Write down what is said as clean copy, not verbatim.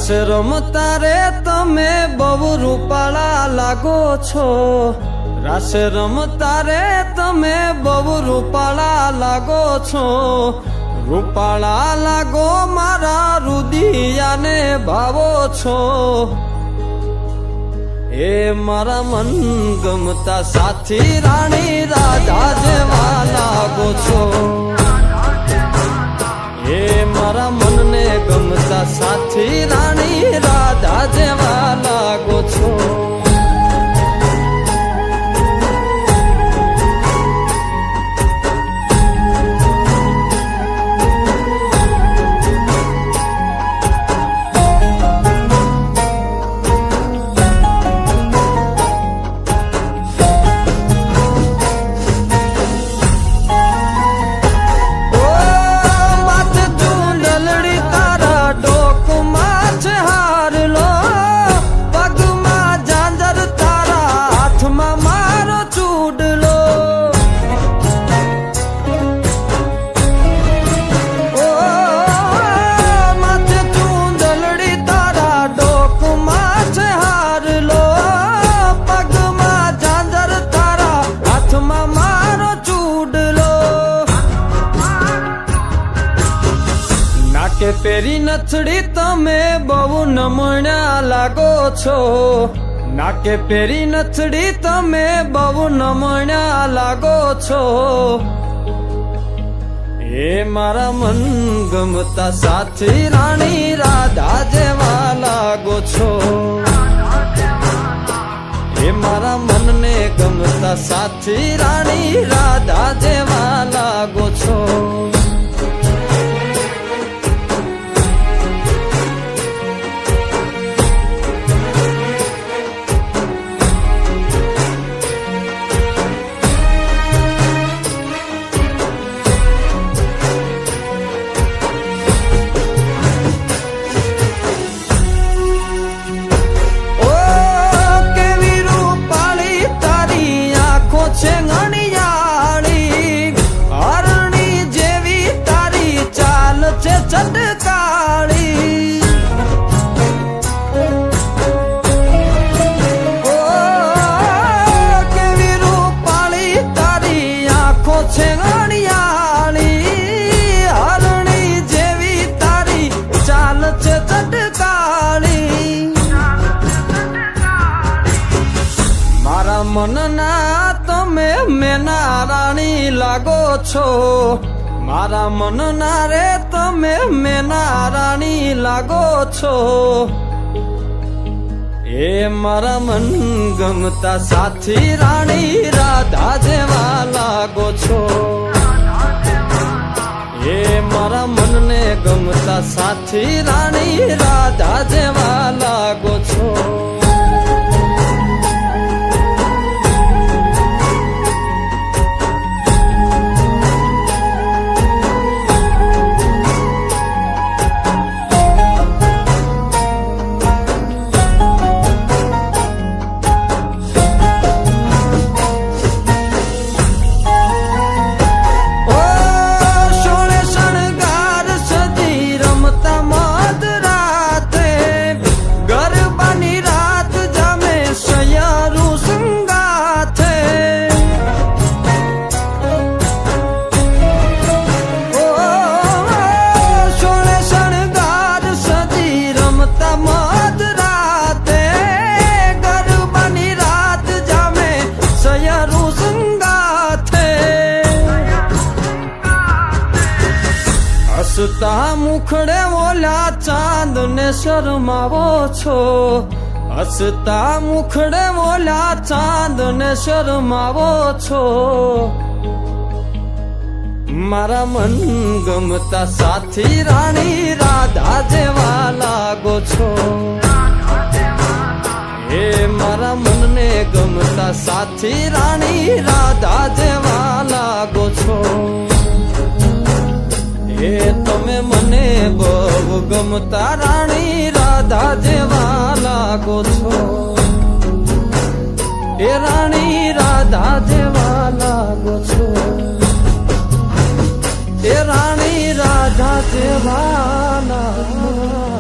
રાસ રમતા રે તમે બહુ રૂપાળા લાગો છો, રાસ રમતા રે તમે બહુ રૂપાળા લાગો છો, રૂપાળા લાગો મારા રુદિયાને ભાવો છો, એ મારા મન ગમતા સાથી રાણી રાધા જેવા લાગો છો, એ મારા મનને ગમતા સાથી રાણી રાધા જેવા લાગો છો. કે પેરી નથડી તમે બહુ નમણ્યા લાગો છો, નાકે પેરી નથડી તમે બહુ નમણ્યા લાગો છો, એ મારા મન ગમતા સાથી રાણી રાધા જેવા લાગો છો, એ મારા મનને ગમતા સાથી રાણી રાધા જેવા લાગો છો. મનના તમે મેના રાણી લાગો છો, મારા મનના રે તમે મેના રાણી લાગો છો, એ મારા મન ગમતા સાથી રાણી રાધા જેવા લાગો છો, એ મારા મનને ગમતા સાથી રાણી રાધા જેવા લાગો છો. હસતા મુખડે ઓલા ચાંદ ને શરમાવો છો, હસતા મુખડે ઓલા ચાંદ ને શરમાવો છો, મારા મન ગમતા સાથી રાણી રાધા જેવા લાગો છો, એ મારા મનને ગમતા સાથી રાણી રાધા જેવા લાગો છો, એ તમે મને બહુ ગમતા રાણી રાધા જેવા લાગો છો, એ રાણી રાધા જેવા લાગો છો, એ રાણી રાધા જેવા લાગો.